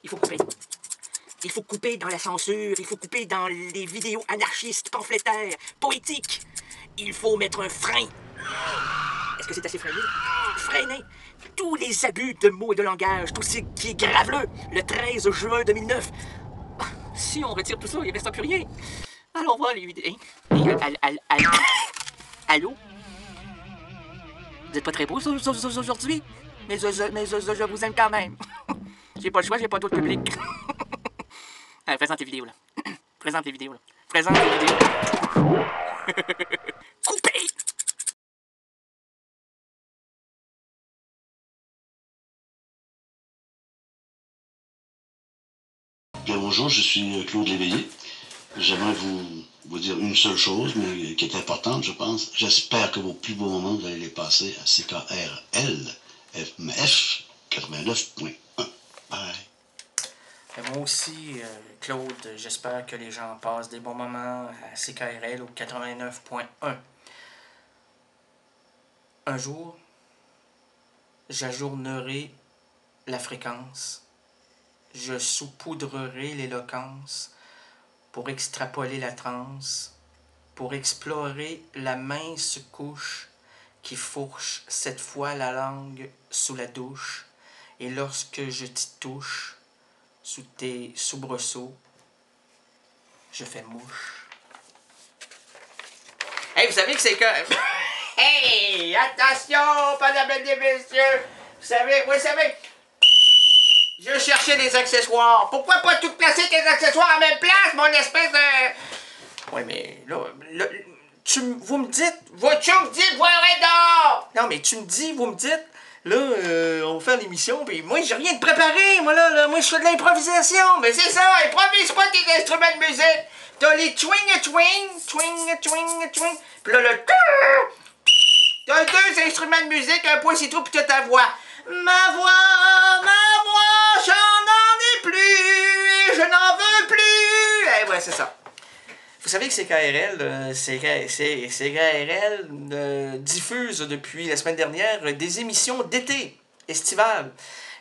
Il faut couper. Il faut couper dans la censure, il faut couper dans les vidéos anarchistes, pamphlétaires, poétiques. Il faut mettre un frein. Est-ce que c'est assez freiné? Freiner tous les abus de mots et de langage, tout ce qui est graveleux, le 13 juin 2009. Si on retire tout ça, il ne reste plus rien. Allons voir les vidéos. Allô? Vous n'êtes pas très beau aujourd'hui? Mais je vous aime quand même. J'ai pas le choix, j'ai pas d'autre public. Allez, présente tes vidéos, là. Présente tes vidéos, là. Présente tes vidéos. Coupé! Bien, bonjour, je suis Claude Léveillé. J'aimerais vous dire une seule chose, mais qui est importante, je pense. J'espère que vos plus beaux moments, vous allez les passer à CKRL FMF 89.1. Bye. Moi aussi, Claude, j'espère que les gens passent des bons moments à CKRL au 89.1. Un jour, j'ajournerai la fréquence. Je saupoudrerai l'éloquence pour extrapoler la transe, pour explorer la mince couche qui fourche cette fois la langue sous la douche. Et lorsque je t'y touche, sous tes soubresauts, je fais mouche. Hey, vous savez que c'est que... Hey, attention, mesdames et messieurs. Vous savez... Je cherchais des accessoires. Pourquoi pas tout placer tes accessoires à la même place, mon espèce de... Ouais, mais là vous me dites... Tu me dis, voirai d'or! Non, mais tu me dis, vous me dites... Là, on va faire l'émission, puis moi, j'ai rien de préparé, moi, moi, je fais de l'improvisation. Mais c'est ça, improvise pas tes instruments de musique. T'as les twing, puis là, le... T'as deux instruments de musique, un point, c'est tout, puis t'as ta voix. Ma voix, j'en ai plus, et je n'en veux plus. Eh ouais, c'est ça. Vous savez que CKRL diffuse depuis la semaine dernière des émissions d'été, estivales.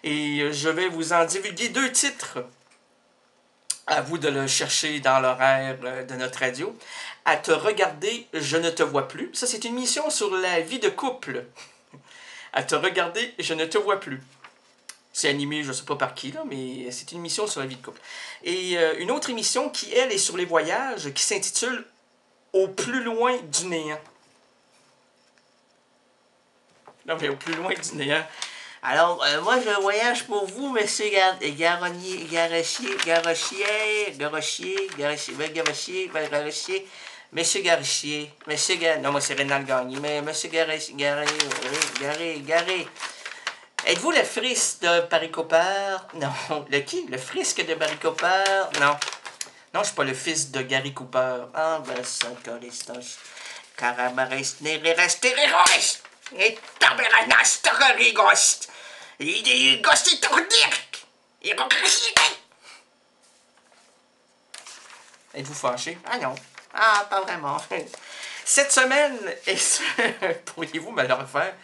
Et je vais vous en divulguer 2 titres. À vous de le chercher dans l'horaire de notre radio. À te regarder, je ne te vois plus. Ça, c'est une émission sur la vie de couple. À te regarder, je ne te vois plus. C'est animé, je ne sais pas par qui, là, mais c'est une émission sur la vie de couple. Et une autre émission qui, elle, est sur les voyages, qui s'intitule « Au plus loin du néant ». Non, mais au plus loin du néant. Alors, moi, je voyage pour vous, monsieur Monsieur Garichier. Non, moi, c'est Rénal Gagné, mais monsieur Garé. Êtes-vous le frisque de Barry Cooper? Non. Le qui? Le frisque de Barry Cooper? Non. Non, je suis pas le fils de Gary Cooper. Ah, ben, ça, calistoche. Caramaris, nereres, terroris. Et taberanas, terrorigost. Il gosti tordirk. Êtes-vous fâché? Ah non. Ah, pas vraiment. Cette semaine, et ce, pourriez-vous me le refaire?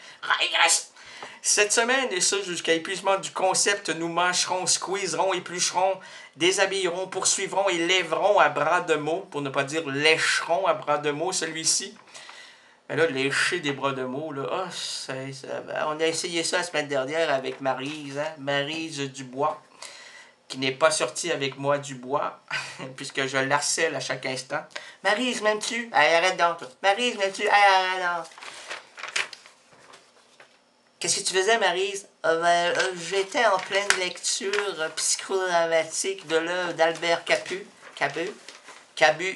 Cette semaine, et ça jusqu'à épuisement du concept, nous mâcherons, squeezerons, éplucherons, déshabillerons, poursuivrons et lèverons à bras de mots, pour ne pas dire lécherons à bras de mots celui-ci. Mais là, lécher des bras de mots, là, oh, on a essayé ça la semaine dernière avec Maryse, hein? Maryse Dubois, qui n'est pas sortie avec moi du bois, puisque je l'harcèle à chaque instant. Maryse, m'aimes-tu? Allez, arrête donc. Maryse, m'aimes-tu? Allez, arrête donc. Qu'est-ce que tu faisais, Maryse? J'étais en pleine lecture psychodramatique de l'œuvre d'Albert Camus,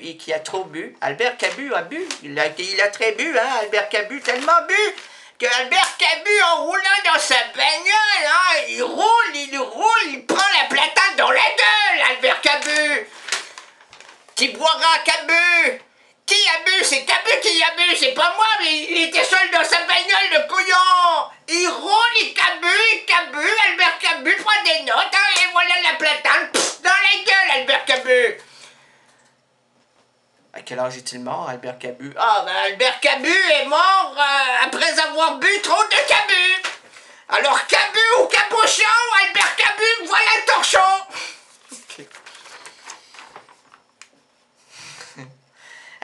et qui a trop bu. Albert Camus a bu. Il a très bu, hein, Albert Camus, tellement bu que Albert Camus, en roulant dans sa bagnole, hein, il roule, il prend la platane dans la gueule, Albert Camus. Qui boira Camus? Qui a bu? C'est Camus qui a bu, c'est pas moi, mais il était seul dans sa bagnole, le couillon. Il roule, il Camus, Albert Camus prend des notes, hein, et voilà la platane, dans la gueule, Albert Camus. À quel âge est-il mort, Albert Camus? Ah, ben Albert Camus est mort après avoir bu trop de Camus. Alors Camus ou Cabochon, Albert Camus, voilà le torchon.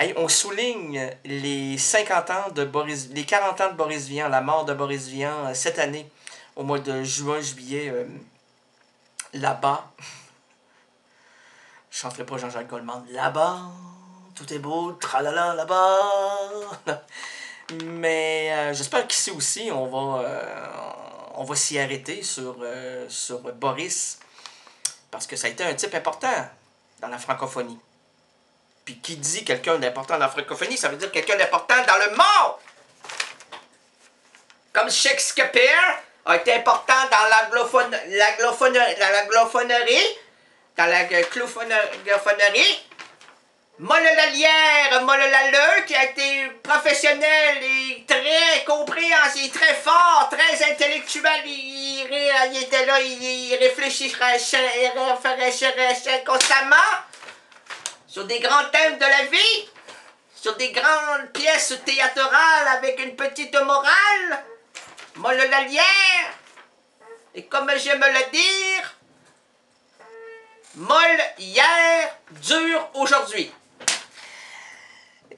Hey, on souligne les 50 ans de les 40 ans de Boris Vian, la mort de Boris Vian cette année, au mois de juin-juillet, là-bas. Je chanterai pas Jean-Jacques Goldman. Là-bas, tout est beau, tralala, là-bas. Mais j'espère qu'ici aussi, on va s'y arrêter sur Boris. Parce que ça a été un type important dans la francophonie. Puis qui dit quelqu'un d'important dans la francophonie, ça veut dire quelqu'un d'important dans le monde. Comme Shakespeare a été important dans l'anglophonerie. Molle Lalière, Molle Lalleux, qui a été professionnel et très compréhensif, très fort, très intellectuel. Il était là, il réfléchissait constamment sur des grands thèmes de la vie, sur des grandes pièces théâtrales avec une petite morale. Molle Lalière, et comme j'aime le dire, molle hier, dur aujourd'hui.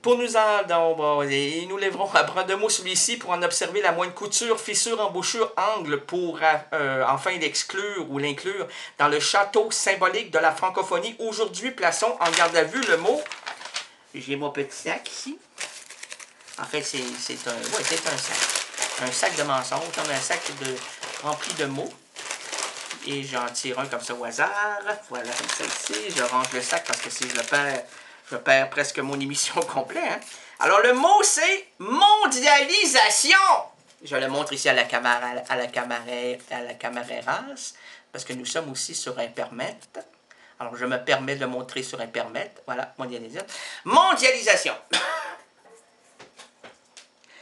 Pour nous et nous lèverons à bras de mots celui-ci pour en observer la moindre couture, fissure, embouchure, angle, pour enfin l'exclure ou l'inclure dans le château symbolique de la francophonie. Aujourd'hui, plaçons en garde à vue le mot. J'ai mon petit sac ici. En fait, c'est un sac. Un sac de mensonges, comme un sac rempli de mots. Et j'en tire un comme ça au hasard. Voilà, comme ça ici. Je range le sac parce que si je le perds, je perds presque mon émission complète. Hein? Alors, le mot, c'est mondialisation. Je le montre ici à la caméra, parce que nous sommes aussi sur Internet. Alors, je me permets de le montrer sur Internet. Voilà, mondialisation.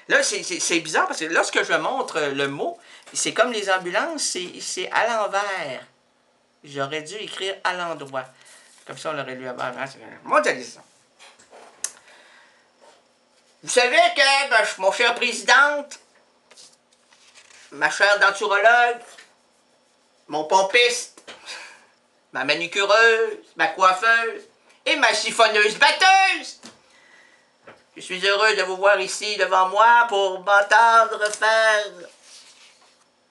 Là, c'est bizarre parce que lorsque je montre le mot, c'est comme les ambulances, c'est à l'envers. J'aurais dû écrire à l'endroit. Comme ça, on l'aurait lu avant. Mondialisation. Vous savez que, mon cher présidente, ma chère denturologue, mon pompiste, ma manucureuse, ma coiffeuse et ma chiffonneuse batteuse, je suis heureux de vous voir ici devant moi pour m'entendre faire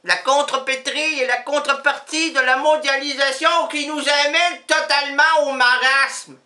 la contrepétrie et la contrepartie de la mondialisation qui nous amène totalement au marasme.